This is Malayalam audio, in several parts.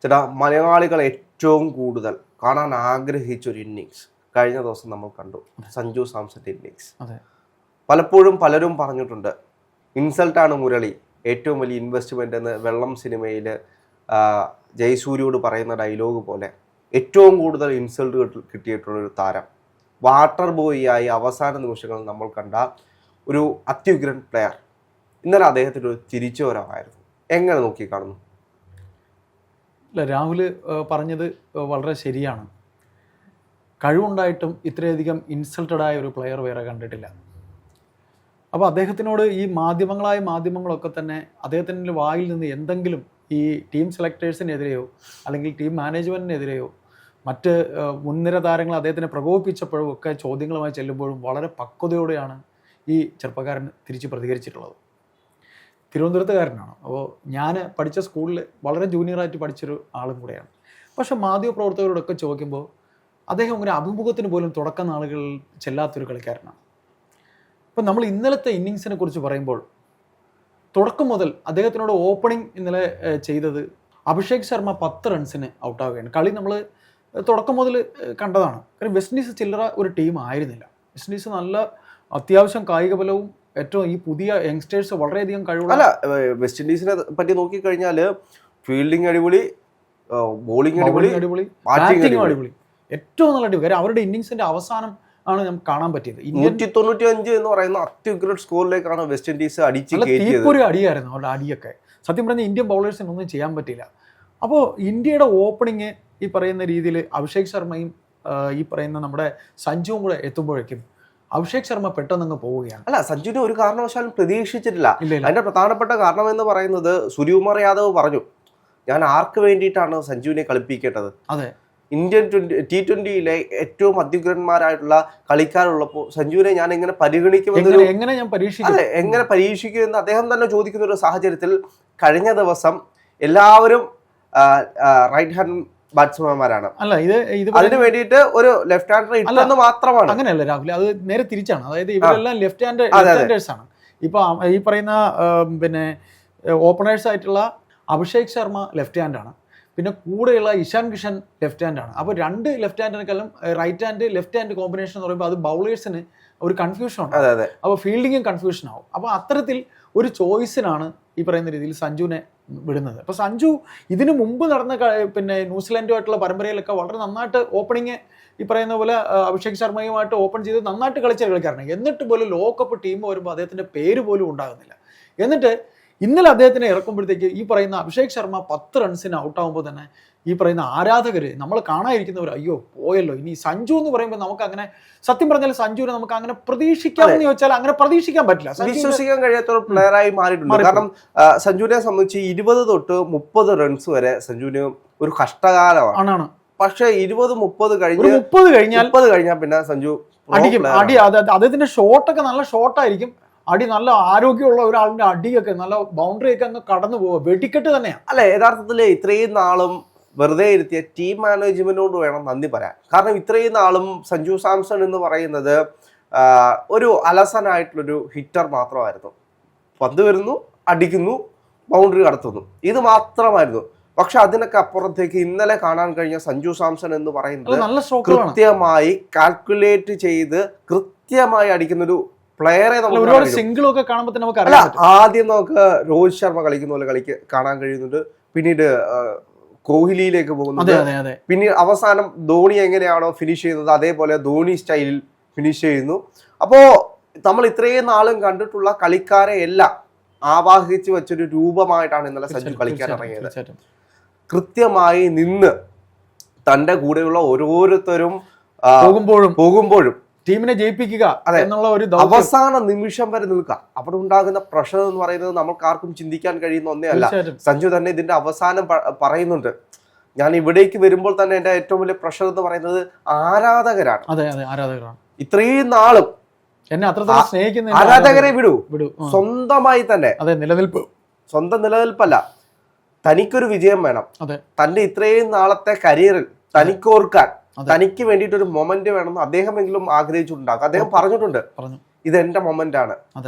ചേട്ടാ, മലയാളികൾ ഏറ്റവും കൂടുതൽ കാണാൻ ആഗ്രഹിച്ചൊരു ഇന്നിങ്സ് കഴിഞ്ഞ ദിവസം നമ്മൾ കണ്ടു. സഞ്ജു സാംസന്റെ ഇന്നിങ്സ്. പലപ്പോഴും പലരും പറഞ്ഞിട്ടുണ്ട്, ഇൻസൾട്ടാണ് മുരളി, ഏറ്റവും വലിയ ഇൻവെസ്റ്റ്മെന്റ് എന്ന്. വെള്ളം സിനിമയിൽ ജയസൂര്യോട് പറയുന്ന ഡയലോഗ് പോലെ ഏറ്റവും കൂടുതൽ ഇൻസൾട്ട് കിട്ടിയിട്ടുള്ളൊരു താരം, വാട്ടർ ബോയ് ആയി അവസാന നിമിഷങ്ങളിൽ നമ്മൾ കണ്ട ഒരു അത്യുഗ്രൻ പ്ലെയർ. ഇന്നലെ അദ്ദേഹത്തിന് ഒരു തിരിച്ചുവരവായിരുന്നു. എങ്ങനെ നോക്കി കാണുന്നു? ഇല്ല, രാഹുൽ പറഞ്ഞത് വളരെ ശരിയാണ്. കഴിവുണ്ടായിട്ടും ഇത്രയധികം ഇൻസൾട്ടഡായ ഒരു പ്ലെയർ വേറെ കണ്ടിട്ടില്ല. അപ്പോൾ അദ്ദേഹത്തിനോട് ഈ മാധ്യമങ്ങളൊക്കെ തന്നെ അദ്ദേഹത്തിൻ്റെ വായിൽ നിന്ന് എന്തെങ്കിലും ഈ ടീം സെലക്ടേഴ്സിനെതിരെയോ അല്ലെങ്കിൽ ടീം മാനേജ്മെൻറ്റിനെതിരെയോ മറ്റ് മുൻനിര താരങ്ങൾ അദ്ദേഹത്തിനെ പ്രകോപിപ്പിച്ചപ്പോഴും ഒക്കെ ചോദ്യങ്ങളുമായി ചെല്ലുമ്പോഴും വളരെ പക്വതയോടെയാണ് ഈ ചെറുപ്പക്കാരൻ തിരിച്ച് പ്രതികരിച്ചിട്ടുള്ളത്. തിരുവനന്തപുരത്തുകാരനാണ്. അപ്പോൾ ഞാൻ പഠിച്ച സ്കൂളിൽ വളരെ ജൂനിയറായിട്ട് പഠിച്ചൊരു ആളും കൂടെയാണ്. പക്ഷേ മാധ്യമപ്രവർത്തകരോടൊക്കെ ചോദിക്കുമ്പോൾ അദ്ദേഹം ഒരു അഭിമുഖത്തിന് പോലും തുടക്ക നാളുകളിൽ ചെല്ലാത്തൊരു കളിക്കാരനാണ്. അപ്പം നമ്മൾ ഇന്നലത്തെ ഇന്നിങ്സിനെ കുറിച്ച് പറയുമ്പോൾ തുടക്കം മുതൽ അദ്ദേഹത്തിനോട് ഓപ്പണിംഗ് ഇന്നലെ ചെയ്തത് അഭിഷേക് ശർമ്മ 10 റൺസിന് ഔട്ടാവുകയാണ്. കളി നമ്മൾ തുടക്കം മുതൽ കണ്ടതാണ്. കാരണം വെസ്റ്റ് ഇൻഡീസ് ചില്ലറ ഒരു ടീം ആയിരുന്നില്ല. വെസ്റ്റ് ഇൻഡീസ് നല്ല അത്യാവശ്യം കായിക ബലവും ഏറ്റവും ഈ പുതിയ യങ്സ്റ്റേഴ്സ് വളരെയധികം കഴിവുള്ള. അല്ല, വെസ്റ്റ് ഇൻഡീസിനെ പറ്റി നോക്കിക്കഴിഞ്ഞാൽ ഫീൽഡിംഗ് അടിപൊളി, ബോളിംഗ് അടിപൊളി, ബാറ്റിംഗ് അടിപൊളി, ഏറ്റവും നല്ല ടീം. കാര്യം അവരുടെ ഇന്നിങ്സിന്റെ അവസാനം ആണ് നമുക്ക് കാണാൻ പറ്റിയത്. 195 എന്ന് പറയുന്ന അത്യുഗ്രൻ സ്കോറിലേക്കാണ് വെസ്റ്റ് ഇൻഡീസ് തീപ്പൊരു അടിയായിരുന്നു അവരുടെ അടിയൊക്കെ. സത്യം പറഞ്ഞാൽ ഇന്ത്യൻ ബൗളേഴ്സിന് ഒന്നും ചെയ്യാൻ പറ്റില്ല. അപ്പോൾ ഇന്ത്യയുടെ ഓപ്പണിങ് ഈ പറയുന്ന രീതിയിൽ അഭിഷേക് ശർമ്മയും ഈ പറയുന്ന നമ്മുടെ സഞ്ജുവും കൂടെ എത്തുമ്പോഴേക്കും അഭിഷേക് ശർമ്മ പെട്ടെന്ന് പോവുകയാണ്. അല്ല, സഞ്ജുവിനെ ഒരു കാരണവശാലും പ്രതീക്ഷിച്ചിട്ടില്ല. അതിന്റെ പ്രധാനപ്പെട്ട കാരണം എന്ന് പറയുന്നത് സൂര്യകുമാർ യാദവ് പറഞ്ഞു, ഞാൻ ആർക്ക് വേണ്ടിയിട്ടാണ് സഞ്ജുവിനെ കളിപ്പിക്കേണ്ടത്? അതെ, ഇന്ത്യൻ T20-യിലെ ഏറ്റവും അത്യുഗ്രന്മാരായിട്ടുള്ള കളിക്കാരുള്ളപ്പോൾ സഞ്ജുവിനെ ഞാൻ എങ്ങനെ പരിഗണിക്കുമെന്ന്, എങ്ങനെ പരീക്ഷിക്കുമെന്ന് അദ്ദേഹം തന്നെ ചോദിക്കുന്ന ഒരു സാഹചര്യത്തിൽ കഴിഞ്ഞ ദിവസം എല്ലാവരും റൈറ്റ് ഹാൻഡ് ബാറ്റ്സ്മാൻമാരാണ്. അല്ല, ഇത് അതിന് വേണ്ടിയിട്ട് ഒരു ലെഫ്റ്റ് ഹാൻഡർ ഇട്ടെന്ന് മാത്രമാണ്. അങ്ങനെയല്ല രാഹുൽ, അത് നേരെ തിരിച്ചാണ്. അതായത് ഇവരെല്ലാം ലെഫ്റ്റ് ഹാൻഡേഴ്സ് ആണ്. ഇപ്പൊ ഈ പറയുന്ന പിന്നെ ഓപ്പണേഴ്സ് ആയിട്ടുള്ള അഭിഷേക് ശർമ്മ ലെഫ്റ്റ് ഹാൻഡ് ആണ്. പിന്നെ കൂടെയുള്ള ഇഷാൻ കിഷൻ ലെഫ്റ്റ് ഹാൻഡ് ആണ്. അപ്പോൾ 2 ലെഫ്റ്റ് ഹാൻഡിനെക്കാളും right hand left hand combination എന്ന് പറയുമ്പോൾ അത് ബൗളേഴ്സിന് ഒരു കൺഫ്യൂഷൻ ഉണ്ട്. അപ്പോൾ ഫീൽഡിങ്ങും കൺഫ്യൂഷൻ ആവും. അപ്പോൾ അത്തരത്തിൽ ഒരു ചോയ്സിനാണ് ഈ പറയുന്ന രീതിയിൽ സഞ്ജുവിനെ വിടുന്നത്. അപ്പോൾ സഞ്ജു ഇതിനു മുമ്പ് നടന്ന പിന്നെ ന്യൂസിലാൻഡുമായിട്ടുള്ള പരമ്പരയിലൊക്കെ വളരെ നന്നായിട്ട് ഓപ്പണിങ് ഈ പറയുന്ന പോലെ അഭിഷേക് ശർമ്മയുമായിട്ട് ഓപ്പൺ ചെയ്ത് നന്നായിട്ട് കളിച്ച കളിക്കാരനാണ്. എന്നിട്ട് പോലും ലോകകപ്പ് ടീം വരുമ്പോൾ അദ്ദേഹത്തിൻ്റെ പേര് പോലും ഉണ്ടാകുന്നില്ല. എന്നിട്ട് ഇന്നലെ അദ്ദേഹത്തിനെ ഇറക്കുമ്പോഴത്തേക്ക് ഈ പറയുന്ന അഭിഷേക് ശർമ്മ 10 റൺസിന് ഔട്ടാകുമ്പോൾ തന്നെ ഈ പറയുന്ന ആരാധകർ, നമ്മൾ കാണാതിരിക്കുന്നവർ, അയ്യോ പോയല്ലോ. ഇനി സഞ്ജു എന്ന് പറയുമ്പോൾ നമുക്ക് അങ്ങനെ, സത്യം പറഞ്ഞാൽ സഞ്ജുവിനെ നമുക്ക് അങ്ങനെ പ്രതീക്ഷിക്കാമെന്ന് ചോദിച്ചാൽ അങ്ങനെ പ്രതീക്ഷിക്കാൻ പറ്റില്ല. വിശ്വസിക്കാൻ കഴിയാത്ത ഒരു പ്ലെയറായി മാറിയിട്ടുണ്ട്. കാരണം സഞ്ജുവിനെ സംബന്ധിച്ച് 20 തൊട്ട് 30 റൺസ് വരെ സഞ്ജുവിന് ഒരു കഷ്ടകാലമാണ്. പക്ഷെ 20-30 കഴിഞ്ഞാൽ പിന്നെ സഞ്ജു അടിക്കും. അദ്ദേഹത്തിന്റെ ഷോട്ടൊക്കെ നല്ല ഷോട്ടായിരിക്കും. അടി നല്ല ആരോഗ്യമുള്ള ഒരാളിന്റെ അടിയൊക്കെ നല്ല ബൗണ്ടറി ഒക്കെ അങ്ങ് കടന്നു പോവുക, വെടിക്കെട്ട് തന്നെയാണ്. അല്ലെ, യഥാർത്ഥത്തിൽ ഇത്രയും നാളും വെറുതെ ഇരുത്തിയ ടീം മാനേജ്മെന്റിനോട് വേണം നന്ദി പറയാൻ. കാരണം ഇത്രയും നാളും സഞ്ജു സാംസൺ എന്ന് പറയുന്നത് ഒരു അലസനായിട്ടുള്ളൊരു ഹിറ്റർ മാത്രമായിരുന്നു. പന്ത് വരുന്നു, അടിക്കുന്നു, ബൗണ്ടറി കടത്തുന്നു, ഇത് മാത്രമായിരുന്നു. പക്ഷെ അതിനൊക്കെ അപ്പുറത്തേക്ക് ഇന്നലെ കാണാൻ കഴിഞ്ഞ സഞ്ജു സാംസൺ എന്ന് പറയുന്നത് കൃത്യമായി കാൽക്കുലേറ്റ് ചെയ്ത് കൃത്യമായി അടിക്കുന്നൊരു പ്ലെയറെ സിംഗിളൊക്കെ കാണുമ്പോൾ നമുക്ക് ആദ്യം നമുക്ക് രോഹിത് ശർമ്മ കളിക്കുന്ന പോലെ കാണാൻ കഴിയുന്നുണ്ട്. പിന്നീട് കോഹ്ലിയിലേക്ക് പോകുന്നുണ്ട്. പിന്നീട് അവസാനം ധോണി എങ്ങനെയാണോ ഫിനിഷ് ചെയ്യുന്നത് അതേപോലെ ധോണി സ്റ്റൈലിൽ ഫിനിഷ് ചെയ്യുന്നു. അപ്പോൾ നമ്മൾ ഇത്രയും നാളും കണ്ടിട്ടുള്ള കളിക്കാരെ എല്ലാം ആവാഹിച്ച് വെച്ചൊരു രൂപമായിട്ടാണ് ഇന്നലെ സഞ്ജു കളിക്കാൻ ഇറങ്ങിയത്. കൃത്യമായി നിന്ന് തൻ്റെ കൂടെയുള്ള ഓരോരുത്തരും പോകുമ്പോഴും ടീമിനെ ജയിപ്പിക്കുക എന്നുള്ള ഒരു അവസാന നിമിഷം വരെ നിൽക്കുക. അവിടെ ഉണ്ടാകുന്ന പ്രഷർ എന്ന് പറയുന്നത് നമ്മൾക്ക് ആർക്കും ചിന്തിക്കാൻ കഴിയുന്ന ഒന്നേ അല്ല. സഞ്ജു തന്നെ ഇതിന്റെ അവസാനം പറയുന്നുണ്ട്, ഞാൻ ഇവിടേക്ക് വരുമ്പോൾ തന്നെ എന്റെ ഏറ്റവും വലിയ പ്രഷർ എന്ന് പറയുന്നത് ആരാധകരാണ്. ഇത്രയും നാളും എന്നെ അത്രത്തോളം സ്നേഹിക്കുന്ന ആരാധകരെ വിടൂ, സ്വന്തമായി തന്നെ സ്വന്തം നിലനിൽപ്പല്ല, തനിക്കൊരു വിജയം വേണം. തന്റെ ഇത്രയും നാളത്തെ കരിയറിൽ തനിക്കോർക്കാൻ, തനിക്ക് വേണ്ടിയിട്ട് ഒരു മൊമെന്റ് വേണമെന്ന് അദ്ദേഹമെങ്കിലും ആഗ്രഹിച്ചിട്ടുണ്ടാകും. അദ്ദേഹം പറഞ്ഞിട്ടുണ്ട്, ഇത് എന്റെ മൊമെന്റ് ആണ്,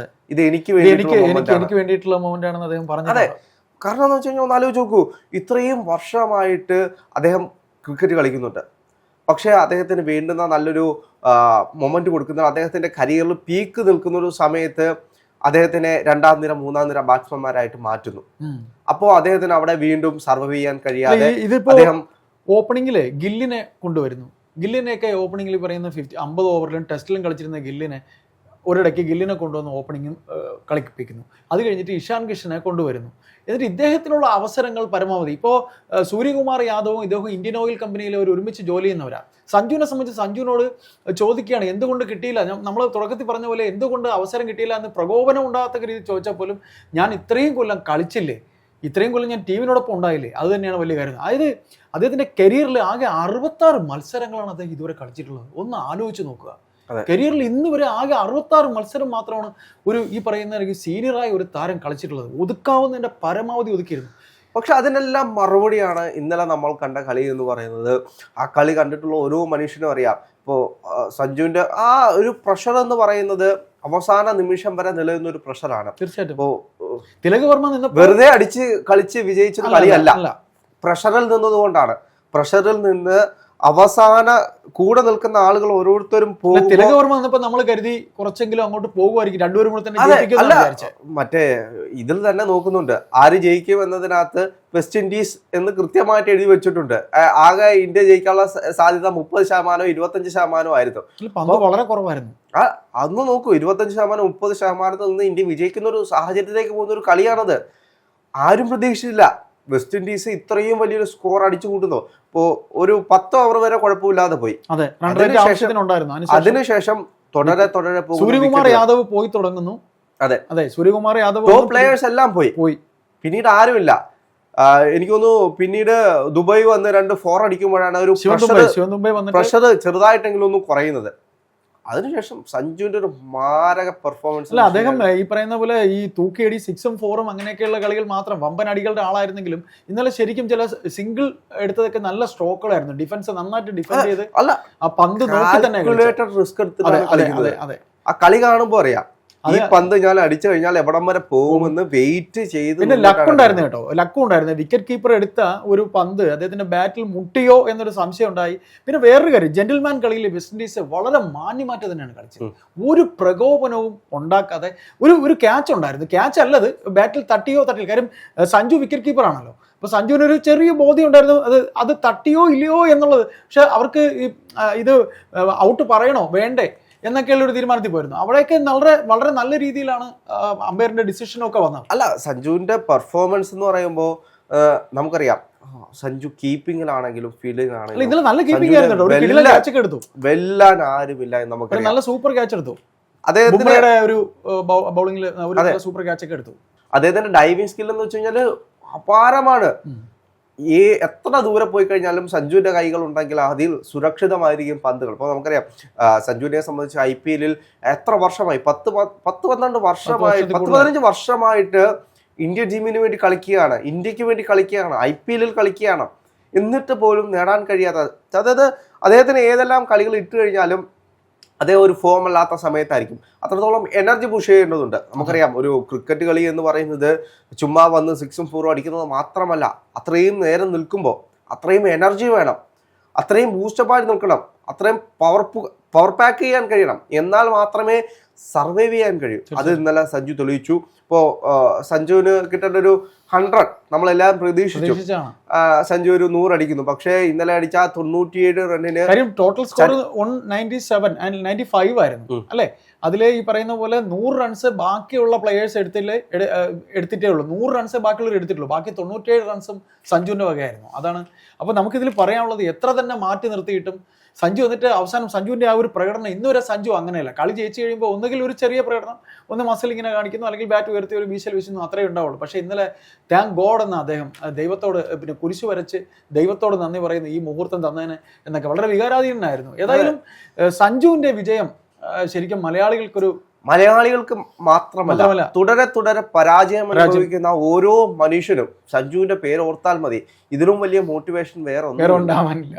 ഇത് എനിക്ക് വേണ്ടിയിട്ടുള്ള മൊമെന്റ് ആണെന്ന് അദ്ദേഹം പറഞ്ഞു. അതെ, കാരണം എന്ന് വെച്ച് കഴിഞ്ഞാൽ ഒന്ന് ആലോചിച്ച് നോക്കൂ, ഇത്രയും വർഷമായിട്ട് അദ്ദേഹം ക്രിക്കറ്റ് കളിക്കുന്നുണ്ട്. പക്ഷേ അദ്ദേഹത്തിന് വേണ്ടുന്ന നല്ലൊരു മൊമെന്റ് കൊടുക്കുന്ന, അദ്ദേഹത്തിന്റെ കരിയറിൽ പീക്ക് നിൽക്കുന്ന ഒരു സമയത്ത് അദ്ദേഹത്തിനെ 2ാം നിര 3ാം നിര ബാറ്റ്സ്മാൻമാരായിട്ട് മാറ്റുന്നു. അപ്പോൾ അദ്ദേഹത്തിന് അവിടെ വീണ്ടും സർവൈവ് ചെയ്യാൻ കഴിയാതെ അദ്ദേഹം ഓപ്പണിംഗില് ഗില്ലിനെ കൊണ്ടുവരുന്നു. ഗില്ലിനെയൊക്കെ ഓപ്പണിംഗിൽ പറയുന്ന 50 ഓവറിലും ടെസ്റ്റിലും കളിച്ചിരുന്ന ഗില്ലിനെ ഒരിടയ്ക്ക് ഗില്ലിനെ കൊണ്ടുവന്ന് ഓപ്പണിങ്ങും കളിപ്പിക്കുന്നു. അത് കഴിഞ്ഞിട്ട് ഇഷാൻ കിഷനെ കൊണ്ടുവരുന്നു. എന്നിട്ട് ഇദ്ദേഹത്തിനുള്ള അവസരങ്ങൾ പരമാവധി. ഇപ്പോൾ സൂര്യകുമാർ യാദവും ഇദ്ദേഹം ഇന്ത്യൻ ഓയിൽ കമ്പനിയിൽ ഒരുമിച്ച് ജോലി ചെയ്യുന്നവരാണ്. സഞ്ജുവിനെ സംബന്ധിച്ച് സഞ്ജുവിനോട് ചോദിക്കുകയാണ് എന്തുകൊണ്ട് കിട്ടിയില്ല, നമ്മൾ തുടക്കത്തിൽ പറഞ്ഞ പോലെ എന്തുകൊണ്ട് അവസരം കിട്ടിയില്ല എന്ന് പ്രകോപനം ഉണ്ടാകാത്ത രീതിയിൽ ചോദിച്ചാൽ പോലും ഞാൻ ഇത്രയും കൊല്ലം കളിച്ചില്ലേ, ഇത്രയും കൊല്ലം ഞാൻ ടീമിനോടൊപ്പം ഉണ്ടായില്ലേ, അത് തന്നെയാണ് വലിയ കാര്യം. അതായത് അദ്ദേഹത്തിൻ്റെ കരിയറിൽ ആകെ 66 മത്സരങ്ങളാണ് അദ്ദേഹം ഇതുവരെ കളിച്ചിട്ടുള്ളത്. ഒന്ന് ആലോചിച്ച് നോക്കുക. കരിയറിൽ ഇന്ന് വരെ ആകെ 66 മത്സരം മാത്രമാണ് ഒരു ഈ പറയുന്ന സീനിയറായ ഒരു താരം കളിച്ചിട്ടുള്ളത്. ഒതുക്കാവുന്നതിൻ്റെ പരമാവധി ഒതുക്കിയിരുന്നു. പക്ഷെ അതിനെല്ലാം മറുപടിയാണ് ഇന്നലെ നമ്മൾ കണ്ട കളി എന്ന് പറയുന്നത്. ആ കളി കണ്ടിട്ടുള്ള ഓരോ മനുഷ്യനും അറിയാം. ഇപ്പോൾ സഞ്ജുവിന്റെ ആ ഒരു പ്രഷർ എന്ന് പറയുന്നത് അവസാന നിമിഷം വരെ നിലനിന്ന ഒരു പ്രഷറാണ്. തീർച്ചയായിട്ടും. ഇപ്പോ തിലക് വർമ്മ വെറുതെ അടിച്ച് കളിച്ച് വിജയിച്ചൊരു കളിയല്ല, പ്രഷറിൽ നിന്നതുകൊണ്ടാണ്. പ്രഷറിൽ നിന്ന് അവസാന കൂടെ നിൽക്കുന്ന ആളുകൾ ഓരോരുത്തരും പോകും. തിലക് വർമ്മ വന്നപ്പോ നമ്മൾ കരുതി കുറച്ചെങ്കിലും അങ്ങോട്ട് പോകുമായിരിക്കും, രണ്ടുപേരും കൂടെ തന്നെ. മറ്റേ ഇതിൽ തന്നെ നോക്കുന്നുണ്ട് ആര് ജയിക്കും എന്നതിനകത്ത് വെസ്റ്റ് ഇൻഡീസ് എന്ന് കൃത്യമായിട്ട് എഴുതി വെച്ചിട്ടുണ്ട്. ആകെ ഇന്ത്യ ജയിക്കാനുള്ള സാധ്യത 30%, 25% ആയിരുന്നു. വളരെ കുറവായിരുന്നു. അന്ന് നോക്കൂ, 25%, 30% നിന്ന് ഇന്ത്യ വിജയിക്കുന്ന ഒരു സാഹചര്യത്തിലേക്ക് പോകുന്ന ഒരു കളിയാണത്. ആരും പ്രതീക്ഷിച്ചില്ല വെസ്റ്റ് ഇൻഡീസ് ഇത്രയും വലിയൊരു സ്കോർ അടിച്ചു കൂട്ടുന്നു. ഇപ്പോ ഒരു 10 ഓവർ വരെ കുഴപ്പമില്ലാതെ പോയി. അതിനുശേഷം തുടരെ സൂര്യകുമാർ യാദവ് പോയി തുടങ്ങുന്നു. അതെ സൂര്യകുമാർ യാദവ് ടോപ്പ് പ്ലേയേഴ്സ് എല്ലാം പോയി. പിന്നീട് ആരുമില്ല. എനിക്ക് തോന്നുന്നു പിന്നീട് ദുബായ് വന്ന് 2 4 അടിക്കുമ്പോഴാണ് ഒരു പ്രഷർ ചെറുതായിട്ടെങ്കിലും ഒന്ന് കുറയുന്നത്. അതിനുശേഷം സഞ്ജുവിന്റെ ഒരു മാരക പെർഫോമൻസ്. അല്ല, അദ്ദേഹം ഈ പറയുന്ന പോലെ ഈ തൂക്കിയടി 6ഉം 4ഉം അങ്ങനെയൊക്കെയുള്ള കളികൾ മാത്രം വമ്പൻ അടികളുടെ ആളായിരുന്നെങ്കിലും ഇന്നലെ ശരിക്കും ചില സിംഗിൾ എടുത്തതൊക്കെ നല്ല സ്ട്രോക്കുകളായിരുന്നു. ഡിഫൻസ് നന്നായിട്ട് ഡിഫെൻഡ് ചെയ്ത് ആ പന്ത് നോക്കി തന്നെ റിസ്ക് എടുത്ത് ആ കളി കാണുമ്പോ അറിയാം ഈ പന്ത് ഞാൻ അടിച്ചു കഴിഞ്ഞാൽ എവിടം വരെ പോകുമെന്ന് വെയിറ്റ് ചെയ്ത്. പിന്നെ ലക്കുണ്ടായിരുന്നു കേട്ടോ, ലക്കുണ്ടായിരുന്നു. വിക്കറ്റ് കീപ്പർ എടുത്ത ഒരു പന്ത് അദ്ദേഹത്തിന്റെ ബാറ്റിൽ മുട്ടിയോ എന്നൊരു സംശയം ഉണ്ടായി. പിന്നെ വേറൊരു കാര്യം, ജെന്റിൽമാൻ കളിയിൽ വെസ്റ്റ് ഇൻഡീസ് വളരെ മാന്യമായിട്ട് തന്നെയാണ് കളിച്ചത്. ഒരു പ്രകോപനവും ഉണ്ടാക്കാതെ ഒരു ക്യാച്ച് ഉണ്ടായിരുന്നു. ക്യാച്ച് അല്ലത്, ബാറ്റിൽ തട്ടിയോ തട്ടില്ല. കാര്യം സഞ്ജു വിക്കറ്റ് കീപ്പർ ആണല്ലോ. അപ്പൊ സഞ്ജുവിനൊരു ചെറിയ ബോധ്യം ഉണ്ടായിരുന്നു അത് തട്ടിയോ ഇല്ലയോ എന്നുള്ളത്. പക്ഷെ അവർക്ക് ഇത് ഔട്ട് പറയണോ വേണ്ടേ എന്നൊക്കെയുള്ള ഒരു തീരുമാനത്തിൽ പോയിരുന്നു. അവിടെയൊക്കെ വളരെ നല്ല രീതിയിലാണ് അമ്പയറിന്റെ ഡിസിഷനൊക്കെ വന്നത്. അല്ല, സഞ്ജുവിന്റെ പെർഫോമൻസ് എന്ന് പറയുമ്പോൾ നമുക്കറിയാം സഞ്ജു കീപ്പിംഗിലാണെങ്കിലും ഫീൽഡിംഗ് ആണെങ്കിലും ഇന്നലെ നല്ല കീപ്പിംഗ് ആയിരുന്നു. വെല്ലാൻ ആരുമില്ല എന്ന് നമുക്ക് നല്ല സൂപ്പർ ക്യാച്ച് എടുത്തു. അദ്ദേഹത്തിന്റെ ഒരു ബൗളിംഗിൽ സൂപ്പർ ക്യാച്ച് ഒക്കെ എടുത്തു. അദ്ദേഹത്തിന്റെ ഡൈവിംഗ് സ്കിൽ എന്ന് വെച്ച് കഴിഞ്ഞാല് അപാരമാണ്. എത്ര ദൂരെ പോയി കഴിഞ്ഞാലും സഞ്ജുവിന്റെ കൈകൾ ഉണ്ടെങ്കിൽ അതിൽ സുരക്ഷിതമായിരിക്കും പന്തുകൾ. ഇപ്പോൾ നമുക്കറിയാം സഞ്ജുവിനെ സംബന്ധിച്ച് IPL എത്ര വർഷമായി, 10-12 വർഷമായി, 10-15 വർഷമായിട്ട് ഇന്ത്യൻ ടീമിന് വേണ്ടി കളിക്കുകയാണ്, ഇന്ത്യക്ക് വേണ്ടി കളിക്കുകയാണ്, IPL കളിക്കുകയാണ്. എന്നിട്ട് പോലും നേടാൻ കഴിയാത്ത, അതായത് അദ്ദേഹത്തിന് ഏതെല്ലാം കളികൾ ഇട്ട് കഴിഞ്ഞാലും അതേ ഒരു ഫോം അല്ലാത്ത സമയത്തായിരിക്കും. അത്രത്തോളം എനർജി പുഷ് ചെയ്യേണ്ടതുണ്ട്. നമുക്കറിയാം ഒരു ക്രിക്കറ്റ് കളി എന്ന് പറയുന്നത് ചുമ്മാ വന്ന് 6ഉം 4ഉം അടിക്കുന്നത് മാത്രമല്ല, അത്രയും നേരം നിൽക്കുമ്പോൾ അത്രയും എനർജി വേണം, അത്രയും ബൂസ്റ്റപ്പായിട്ട് നിൽക്കണം, അത്രയും പവർ പാക്ക് ചെയ്യാൻ കഴിയണം. എന്നാൽ മാത്രമേ സർവൈവ് ചെയ്യാൻ കഴിയൂ. അത് ഇന്നലെ സഞ്ജു തെളിയിച്ചു. ഇപ്പോൾ സഞ്ജുവിന് കിട്ടേണ്ട ഒരു 100 നമ്മളെല്ലാം പ്രതീക്ഷിച്ചു. സഞ്ജു ഒരു 100 അടിക്കുന്നു. പക്ഷേ ഇന്നലെ അടിച്ച 97 റണ്ണിന് ടോട്ടൽ സ്കോർ 197 and 95 ആയിരുന്നു അല്ലെ. അതിലെ ഈ പറയുന്ന പോലെ 100 റൺസ് ബാക്കിയുള്ള പ്ലെയേഴ്സ് എടുത്തിട്ടേ ഉള്ളൂ. 100 റൺസ് ബാക്കിയുള്ളവർ എടുത്തിട്ടുള്ളൂ. ബാക്കി 97 റൺസും സഞ്ജുവിന്റെ വകയായിരുന്നു. അതാണ്. അപ്പൊ നമുക്കിതിൽ പറയാനുള്ളത്, എത്ര തന്നെ മാറ്റി നിർത്തിയിട്ടും സഞ്ജു എന്നിട്ട് അവസാനം സഞ്ജുവിന്റെ ആ ഒരു പ്രകടനം ഇന്നുവരെ സഞ്ജു അങ്ങനെയല്ല. കളി ജയിച്ചു കഴിയുമ്പോൾ ഒന്നുകിൽ ഒരു ചെറിയ പ്രകടനം, ഒന്ന് മസിൽ ഇങ്ങനെ കാണിക്കുന്നു, അല്ലെങ്കിൽ ബാറ്റ് ഉയർത്തി ഒരു വീശൽ വീശുന്നു, അത്രേ ഉണ്ടാവുള്ളൂ. പക്ഷേ ഇന്നലെ താങ്ക് ഗോഡ് എന്ന അദ്ദേഹം ദൈവത്തോട് പിന്നെ കുരിശു വരച്ച് ദൈവത്തോട് നന്ദി പറയുന്നു ഈ മുഹൂർത്തം തന്നതിന് എന്നൊക്കെ വളരെ വികാരാധീനനായിരുന്നു. ഏതായാലും സഞ്ജുവിന്റെ വിജയം ശരിക്കും മലയാളികൾക്ക് മാത്രമല്ല തുടരെ പരാജയം അനുഭവിക്കുന്ന ഓരോ മനുഷ്യനും സഞ്ജുവിന്റെ പേര് ഓർത്താൽ മതി. ഇതിലും വലിയ മോട്ടിവേഷൻ വേറെ ഉണ്ടാവാനില്ല.